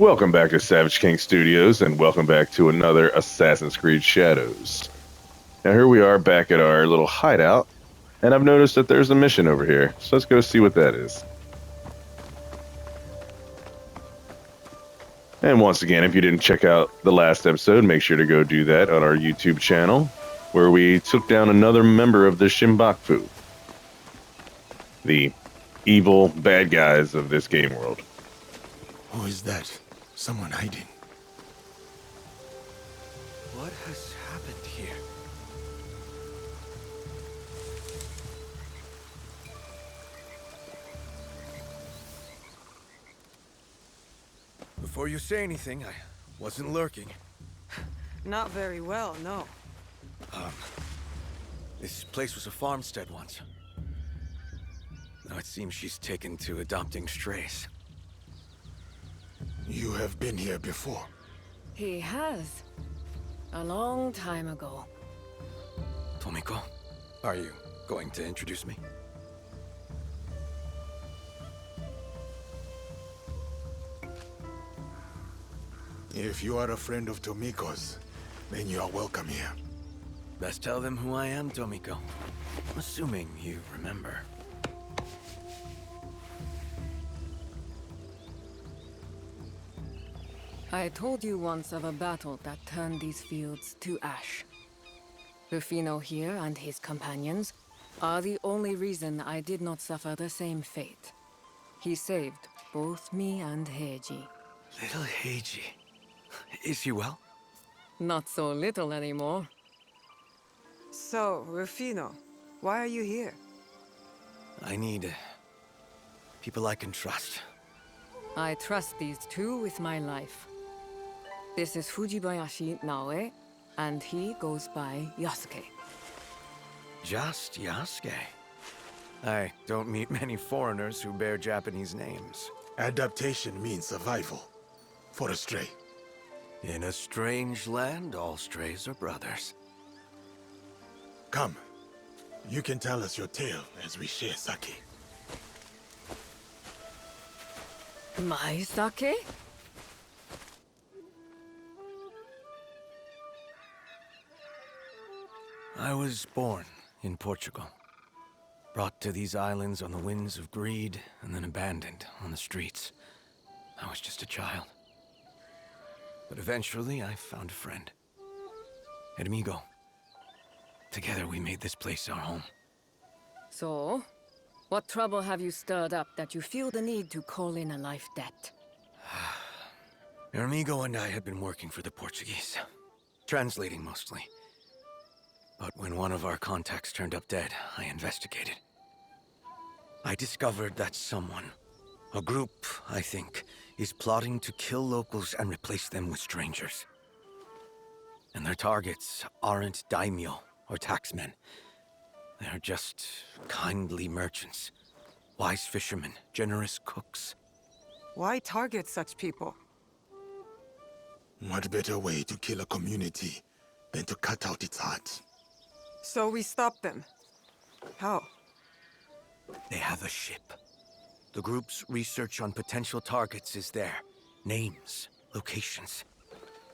Welcome back to Savage King Studios, and welcome back to another Assassin's Creed Shadows. Now here we are back at our little hideout, and I've noticed that there's a mission over here, so let's go see what that is. And once again, if you didn't check out the last episode, make sure to go do that on our YouTube channel, where we took down another member of the Shimbakfu, the evil bad guys of this game world. Who is that? Someone hiding. What has happened here? Before you say anything, I wasn't lurking. Not very well, no. This place was a farmstead once. Now it seems she's taken to adopting strays. You have been here before. He has. A long time ago. Tomiko, are you going to introduce me? If you are a friend of Tomiko's, then you are welcome here. Best tell them who I am, Tomiko. Assuming you remember. I told you once of a battle that turned these fields to ash. Rufino here and his companions are the only reason I did not suffer the same fate. He saved both me and Heiji. Little Heiji. Is she well? Not so little anymore. So, Rufino, why are you here? I need people I can trust. I trust these two with my life. This is Fujibayashi Naoe, and he goes by Yasuke. Just Yasuke. I don't meet many foreigners who bear Japanese names. Adaptation means survival. For a stray. In a strange land, all strays are brothers. Come. You can tell us your tale as we share sake. My sake? I was born in Portugal. Brought to these islands on the winds of greed, and then abandoned on the streets. I was just a child. But eventually, I found a friend. An amigo. Together, we made this place our home. So, what trouble have you stirred up that you feel the need to call in a life debt? Your amigo and I had been working for the Portuguese. Translating mostly. But when one of our contacts turned up dead, I investigated. I discovered that someone, a group, I think, is plotting to kill locals and replace them with strangers. And their targets aren't daimyo or taxmen. They're just kindly merchants, wise fishermen, generous cooks. Why target such people? What better way to kill a community than to cut out its heart? So we stop them. How? They have a ship. The group's research on potential targets is there. Names, locations.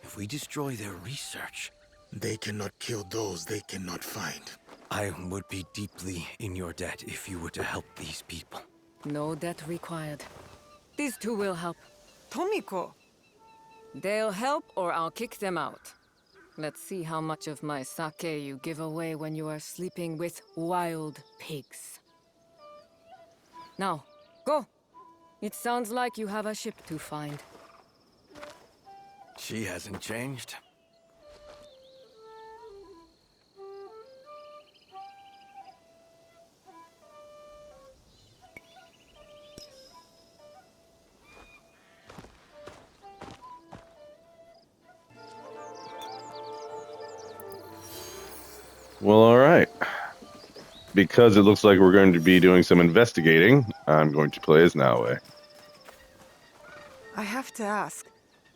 If we destroy their research... They cannot kill those they cannot find. I would be deeply in your debt if you were to help these people. No debt required. These two will help. Tomiko! They'll help or I'll kick them out. Let's see how much of my sake you give away when you are sleeping with wild pigs. Now, go! It sounds like you have a ship to find. She hasn't changed. Well, all right. Because it looks like we're going to be doing some investigating, I'm going to play as Naoe. I have to ask,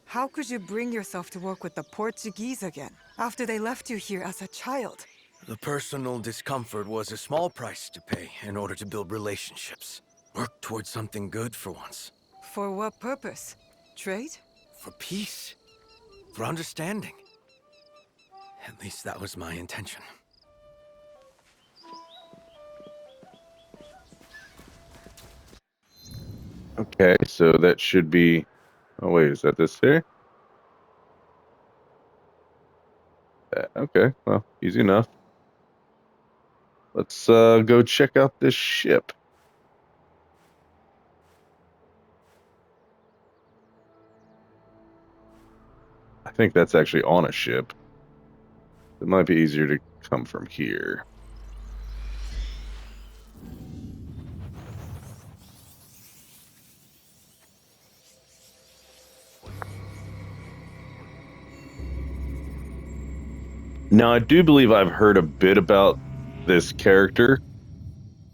how could you bring yourself to work with the Portuguese again, after they left you here as a child? The personal discomfort was a small price to pay in order to build relationships. Work towards something good for once. For what purpose? Trade? For peace. For understanding. At least that was my intention. Okay, so that should be... Oh, wait, is that this here? Okay, well, easy enough. Let's go check out this ship. I think that's actually on a ship. It might be easier to come from here. Now, I do believe I've heard a bit about this character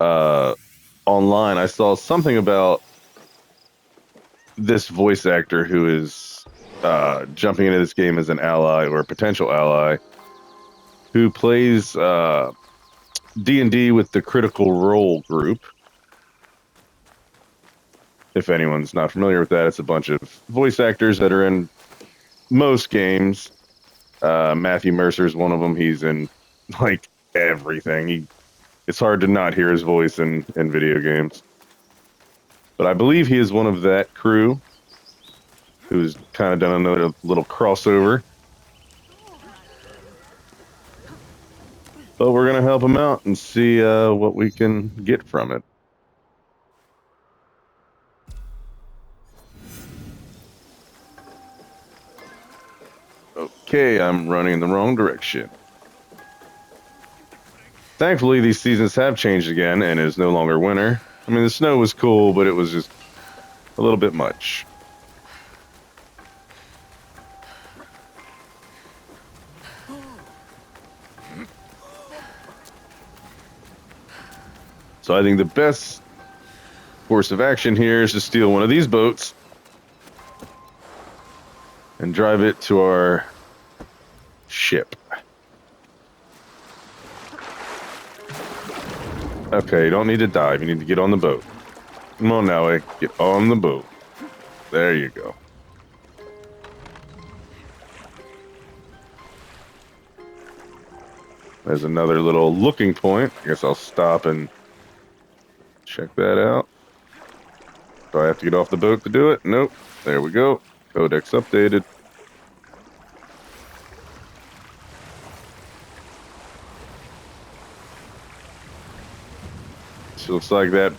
online. I saw something about this voice actor who is jumping into this game as an ally or a potential ally, who plays D&D with the Critical Role group. If anyone's not familiar with that, it's a bunch of voice actors that are in most games. Matthew Mercer's one of them. He's in like everything. It's hard to not hear his voice in video games. But I believe he is one of that crew who's kind of done another little crossover. But we're going to help him out and see what we can get from it. Okay, I'm running in the wrong direction. Thankfully, these seasons have changed again and it is no longer winter. I mean, the snow was cool, but it was just a little bit much. So I think the best course of action here is to steal one of these boats and drive it to our ship. Okay, you don't need to dive. You need to get on the boat. Come on now, eh? Get on the boat. There you go. There's another little looking point. I guess I'll stop and check that out. Do I have to get off the boat to do it? Nope. There we go. Codex updated. So looks like that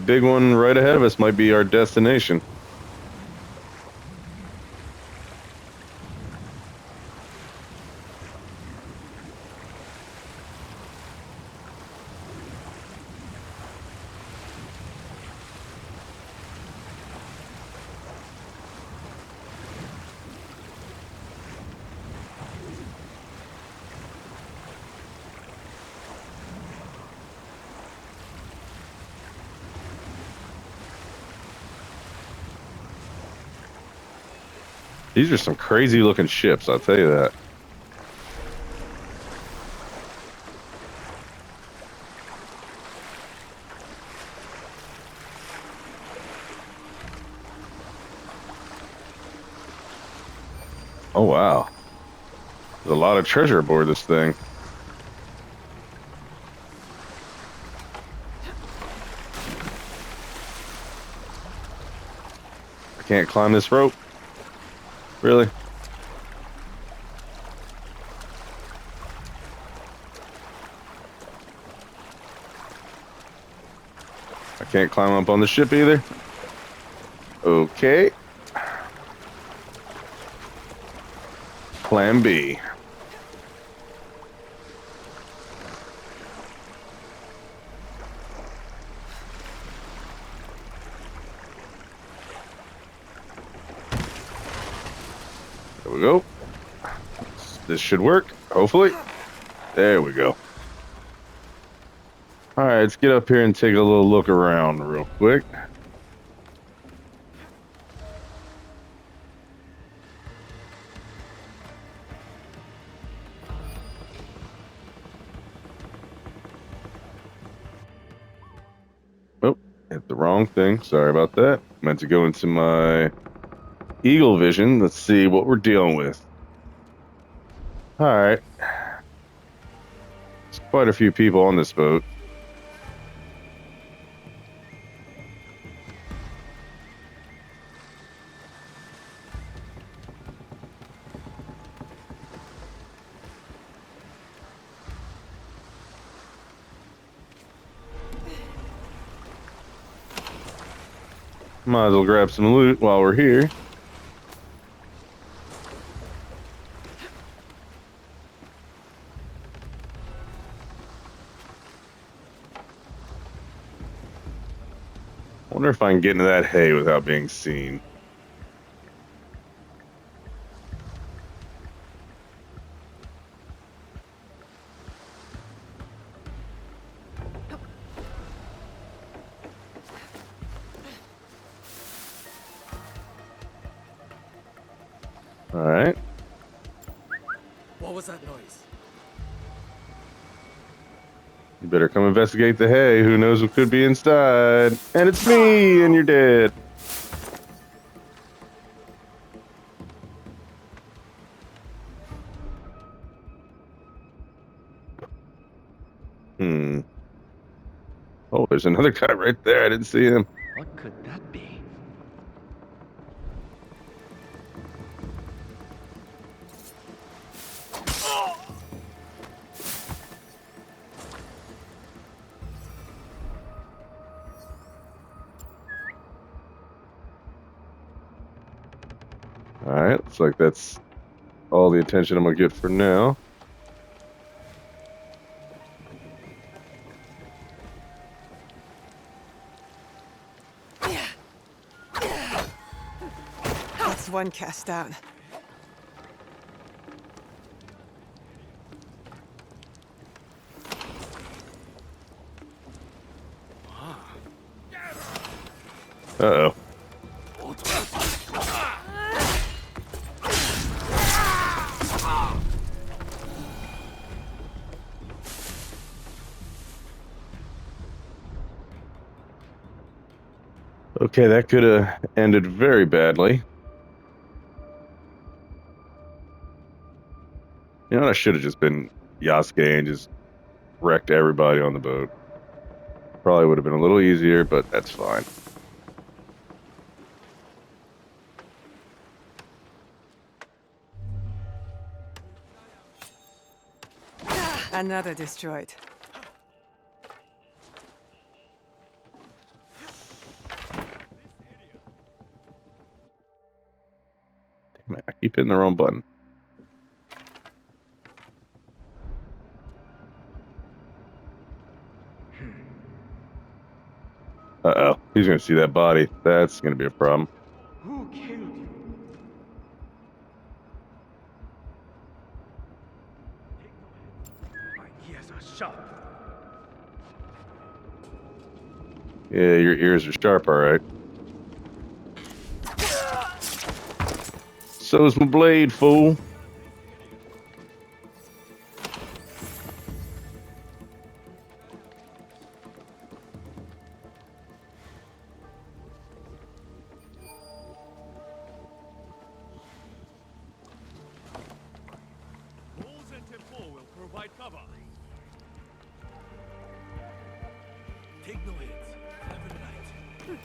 big one right ahead of us might be our destination. These are some crazy looking ships, I'll tell you that. Oh wow. There's a lot of treasure aboard this thing. I can't climb this rope. Really? I can't climb up on the ship either. Okay. Plan B. There we go. This should work, hopefully. There we go. All right, let's get up here and take a little look around real quick. Oh, hit the wrong thing. Sorry about that. Meant to go into my Eagle vision. Let's see what we're dealing with. All right. There's quite a few people on this boat. Might as well grab some loot while we're here. Wonder if I can get into that hay without being seen. All right. What was that noise? You better come investigate the hay. Who knows what could be inside? And it's me, and you're dead. Oh, there's another guy right there. I didn't see him. What could that be? All right, looks like that's all the attention I'm gonna get for now. That's one cast down. Uh-oh. Okay, that could have ended very badly. You know, I should have just been Yasuke and just wrecked everybody on the boat. Probably would have been a little easier, but that's fine. Another destroyed. Damn it, I keep hitting the wrong button. Uh-oh. He's gonna see that body. That's gonna be a problem. Who killed you? My ears are sharp. Yeah, your ears are sharp, all right. So's my blade, fool. Walls and temple will provide cover. Take no hits. Have a night.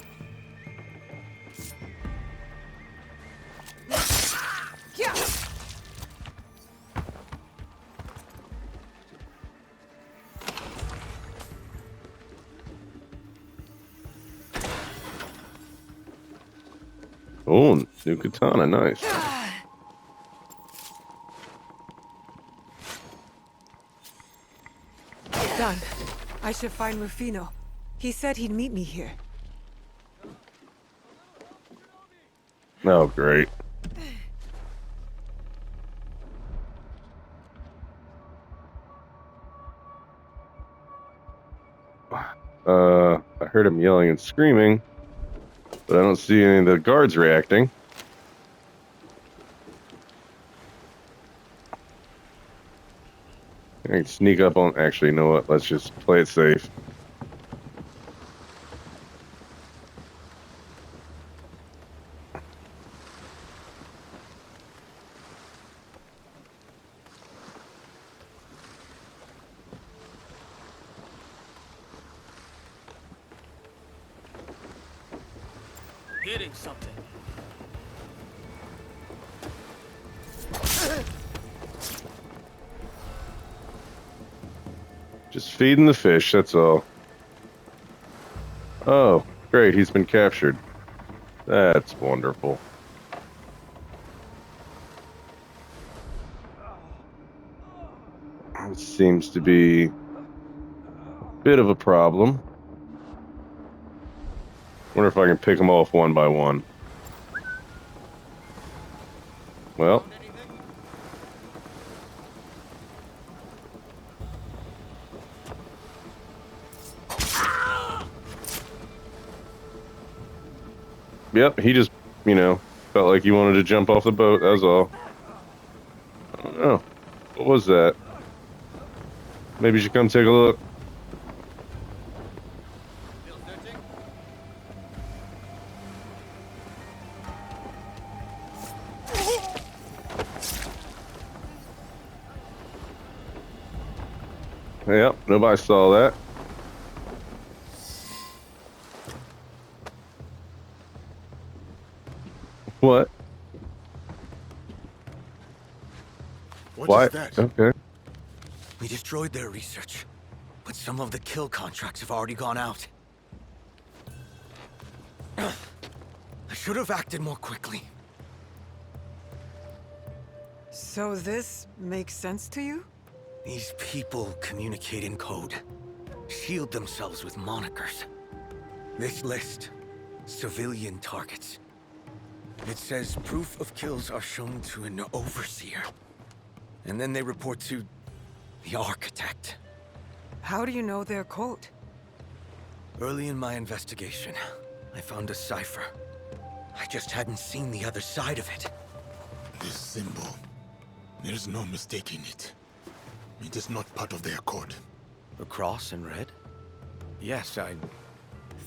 Yeah. Oh, new katana, nice. Done. I should find Rufino. He said he'd meet me here. Oh, great. I heard him yelling and screaming, but I don't see any of the guards reacting. I can sneak up on. Actually, you know what? Let's just play it safe. forgetting something. Just feeding the fish, that's all. Oh, great, he's been captured. That's wonderful. It seems to be a bit of a problem. Wonder if I can pick them off one by one. Well, yep, he just, felt like he wanted to jump off the boat, that's all. I don't know. What was that? Maybe you should come take a look. Yep, nobody saw that. What? What is that? Okay. We destroyed their research, but some of the kill contracts have already gone out. I should have acted more quickly. So this makes sense to you? These people communicate in code, shield themselves with monikers. This list, civilian targets. It says proof of kills are shown to an overseer. And then they report to the architect. How do you know their code? Early in my investigation, I found a cipher. I just hadn't seen the other side of it. This symbol, there's no mistaking it. It is not part of their code. A cross in red? Yes, I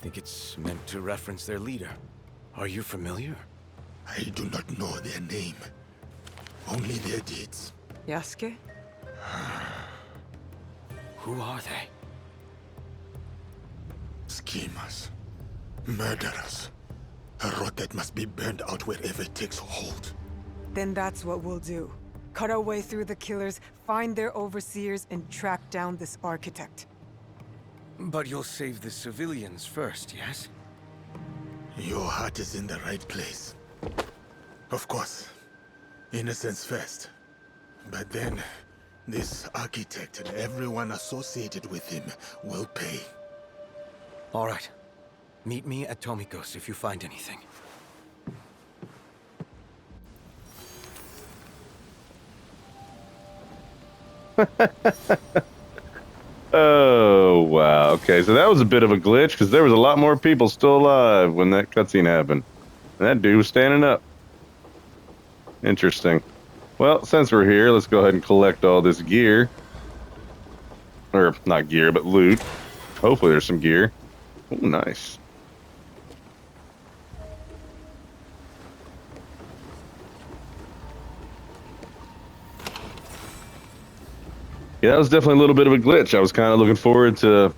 think it's meant to reference their leader. Are you familiar? I do not know their name, only their deeds. Yasuke? Who are they? Schemers, murderers, a rot that must be burned out wherever it takes hold. Then that's what we'll do. Cut our way through the killers, find their overseers, and track down this architect. But you'll save the civilians first, yes? Your heart is in the right place. Of course, innocence first. But then, this architect and everyone associated with him will pay. All right. Meet me at Tomiko's if you find anything. Oh, wow. Okay, so that was a bit of a glitch because there was a lot more people still alive when that cutscene happened. And that dude was standing up. Interesting. Well, since we're here, let's go ahead and collect all this gear. Or, not gear, but loot. Hopefully there's some gear. Oh, nice. Yeah, that was definitely a little bit of a glitch. I was kind of looking forward to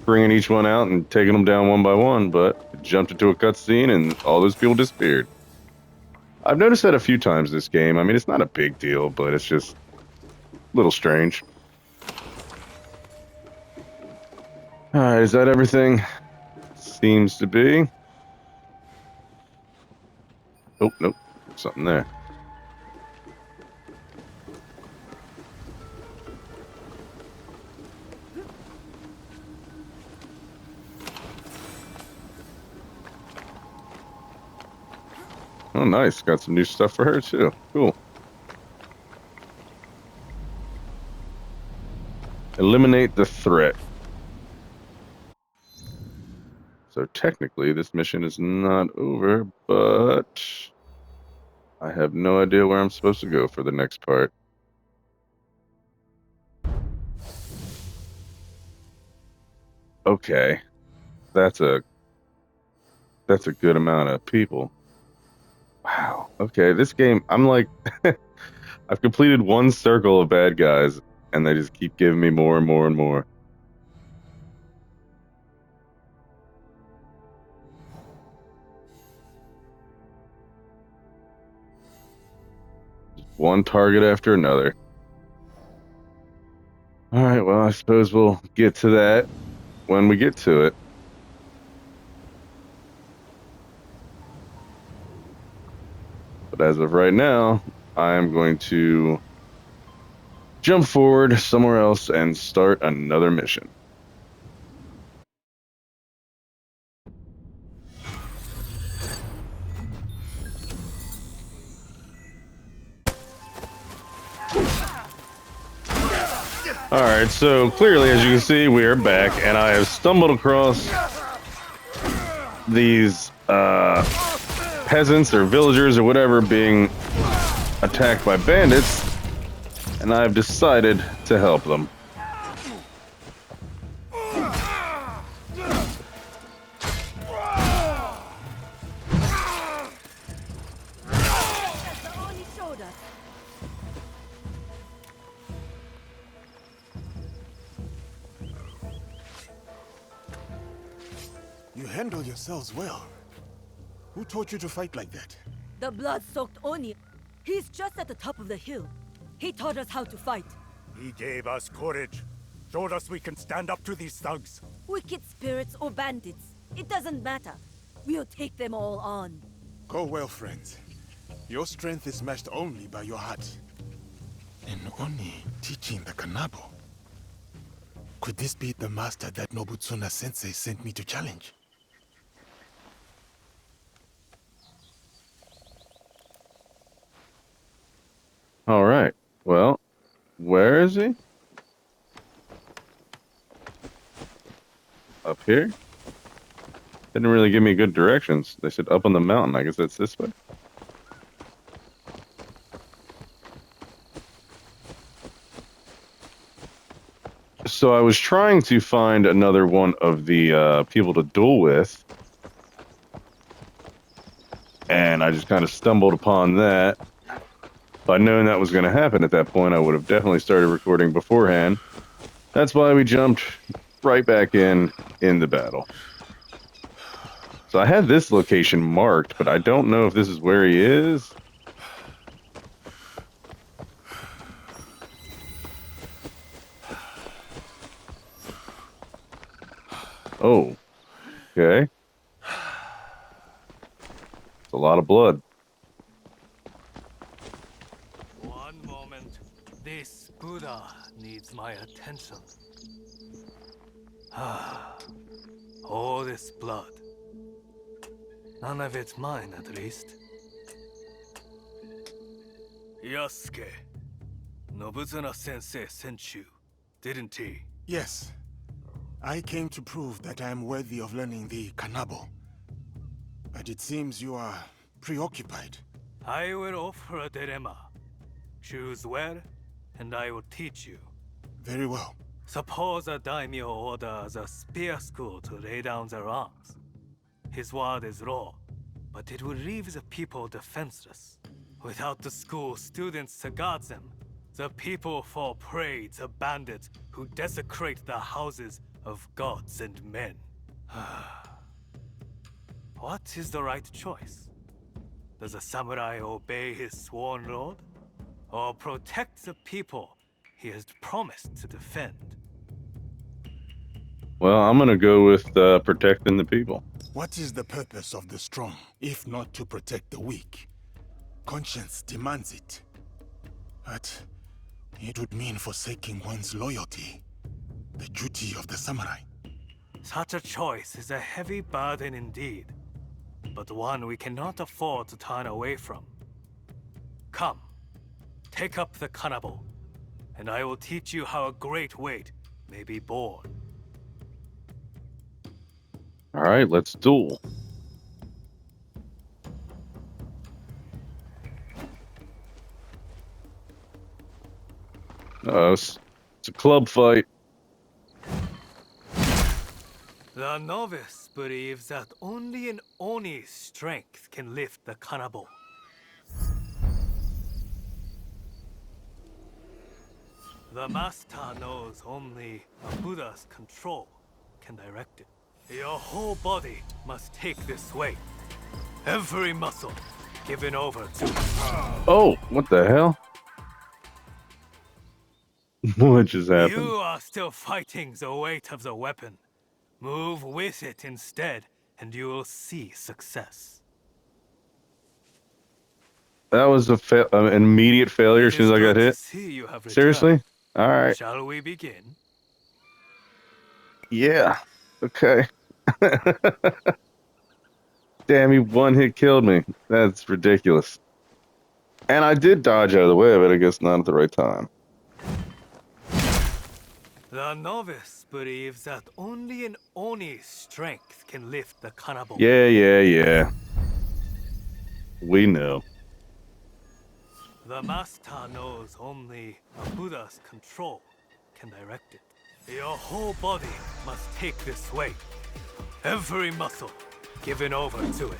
bringing each one out and taking them down one by one, but it jumped into a cutscene and all those people disappeared. I've noticed that a few times this game. I mean, it's not a big deal, but it's just a little strange. Alright, is that everything? Seems to be. Oh, nope. Something there. Oh, nice. Got some new stuff for her, too. Cool. Eliminate the threat. So technically, this mission is not over, but I have no idea where I'm supposed to go for the next part. Okay. That's a good amount of people. Wow. Okay, this game, I'm like, I've completed one circle of bad guys, and they just keep giving me more and more and more. one target after another. All right, well, I suppose we'll get to that when we get to it. But as of right now, I am going to jump forward somewhere else and start another mission. Alright, so clearly, as you can see, we are back, and I have stumbled across these peasants or villagers or whatever being attacked by bandits, and I've decided to help them. You handle yourselves well. Who taught you to fight like that? The blood-soaked Oni. He's just at the top of the hill. He taught us how to fight. He gave us courage. Showed us we can stand up to these thugs. Wicked spirits or bandits. It doesn't matter. We'll take them all on. Go well, friends. Your strength is matched only by your heart. An Oni teaching the Kanabo. Could this be the master that Nobutsuna-sensei sent me to challenge? All right. Well, where is he? Up here? Didn't really give me good directions. They said up on the mountain. I guess that's this way. So I was trying to find another one of the people to duel with. And I just kind of stumbled upon that. If I'd known that was going to happen at that point, I would have definitely started recording beforehand. That's why we jumped right back in the battle. So I had this location marked, but I don't know if this is where he is. Oh, okay. It's a lot of blood. One moment. This Buddha needs my attention. All this blood. None of it's mine, at least. Yasuke. Nobutsuna-sensei sent you, didn't he? Yes. I came to prove that I am worthy of learning the Kanabo. But it seems you are preoccupied. I will offer a dilemma. Choose where, and I will teach you. Very well. Suppose a daimyo orders a spear school to lay down their arms. His word is law, but it will leave the people defenseless. Without the school students to guard them, the people fall prey to bandits who desecrate the houses of gods and men. What is the right choice? Does a samurai obey his sworn lord? Or protect the people he has promised to defend? Well, I'm going to go with protecting the people. What is the purpose of the strong, if not to protect the weak? Conscience demands it. But it would mean forsaking one's loyalty, the duty of the samurai. Such a choice is a heavy burden indeed, but one we cannot afford to turn away from. Come, take up the kanabo, and I will teach you how a great weight may be borne. All right, let's duel. It's a club fight. The novice believes that only an Oni's strength can lift the kanabo. The master knows only a Buddha's control can direct it. Your whole body must take this weight. Every muscle, given over to it. Oh, what the hell? What just happened? You are still fighting the weight of the weapon. Move with it instead, and you will see success. That was an immediate failure as It soon is as I got good to hit. see you have returned. Seriously? All right. Shall we begin? Yeah. Okay. Damn, he one hit killed me. That's ridiculous. And I did dodge out of the way of it, I guess not at the right time. The novice believes that only an Oni's strength can lift the Kanabo. Yeah. We know. The master knows only a Buddha's control can direct it. Your whole body must take this weight. Every muscle given over to it.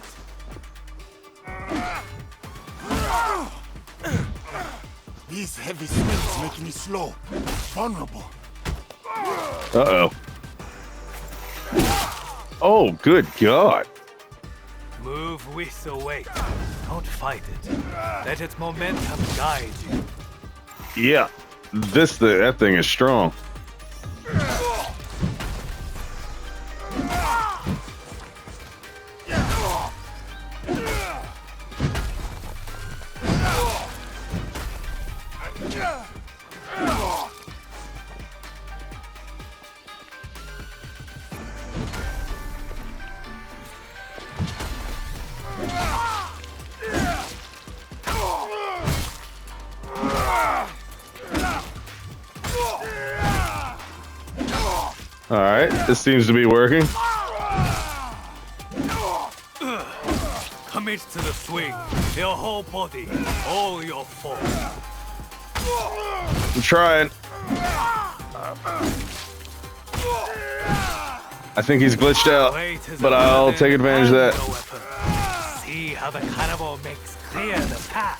These heavy swings make me slow, vulnerable. Uh-oh. Oh, good God. Move with the weight. Don't fight it. Let its momentum guide you. Yeah. That thing is strong. All right, this seems to be working. Commit to the swing. Your whole body, all your force. I'm trying. I think he's glitched out, but I'll take advantage of that. See how the cannibal makes clear the path.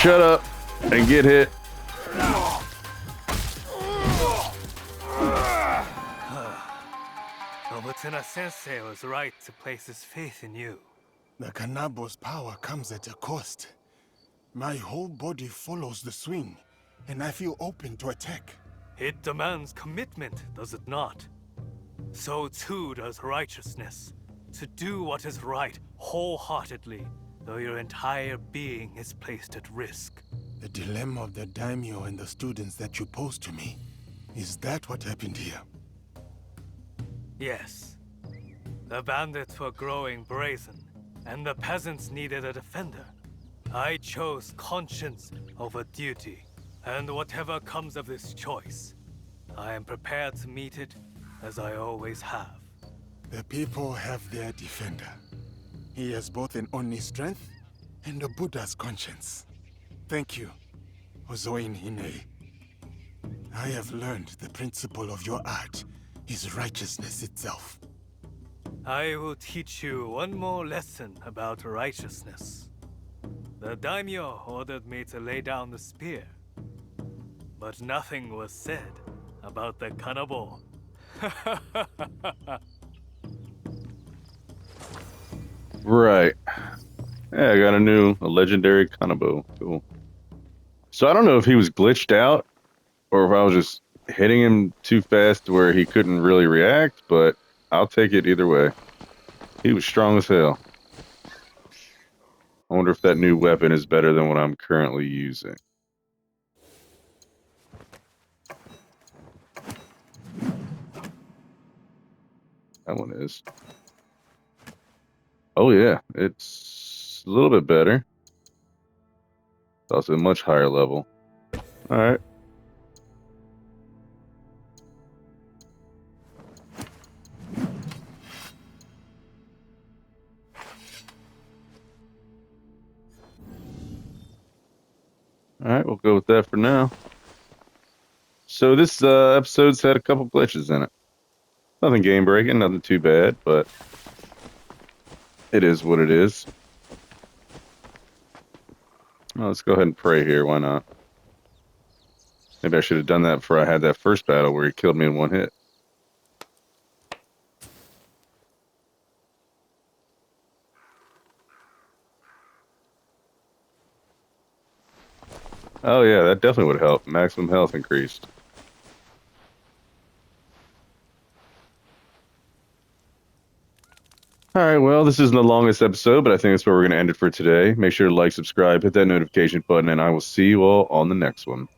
Shut up and get hit. Nobutuna Sensei was right to place his faith in you. The Kanabo's power comes at a cost. My whole body follows the swing, and I feel open to attack. It demands commitment, does it not? So too does righteousness. To do what is right wholeheartedly, though your entire being is placed at risk. The dilemma of the daimyo and the students that you posed to me. Is that what happened here? Yes. The bandits were growing brazen, and the peasants needed a defender. I chose conscience over duty, and whatever comes of this choice, I am prepared to meet it as I always have. The people have their defender. He has both an Oni strength and a Buddha's conscience. Thank you, Ozoin Hine. I have learned the principle of your art is righteousness itself. I will teach you one more lesson about righteousness. The daimyo ordered me to lay down the spear, but nothing was said about the cannibal. Right. Yeah, I got a legendary Kanabo. Cool. So I don't know if he was glitched out or if I was just hitting him too fast to where he couldn't really react, but I'll take it either way. He was strong as hell. I wonder if that new weapon is better than what I'm currently using. That one is. Oh yeah, it's a little bit better. It's also a much higher level. All right. All right, we'll go with that for now. So this episode's had a couple glitches in it. Nothing game breaking, nothing too bad, but it is what it is. Well, let's go ahead and pray here. Why not? Maybe I should have done that before I had that first battle where he killed me in one hit. Oh yeah, that definitely would help. Maximum health increased. All right, well, this isn't the longest episode, but I think that's where we're going to end it for today. Make sure to like, subscribe, hit that notification button, and I will see you all on the next one.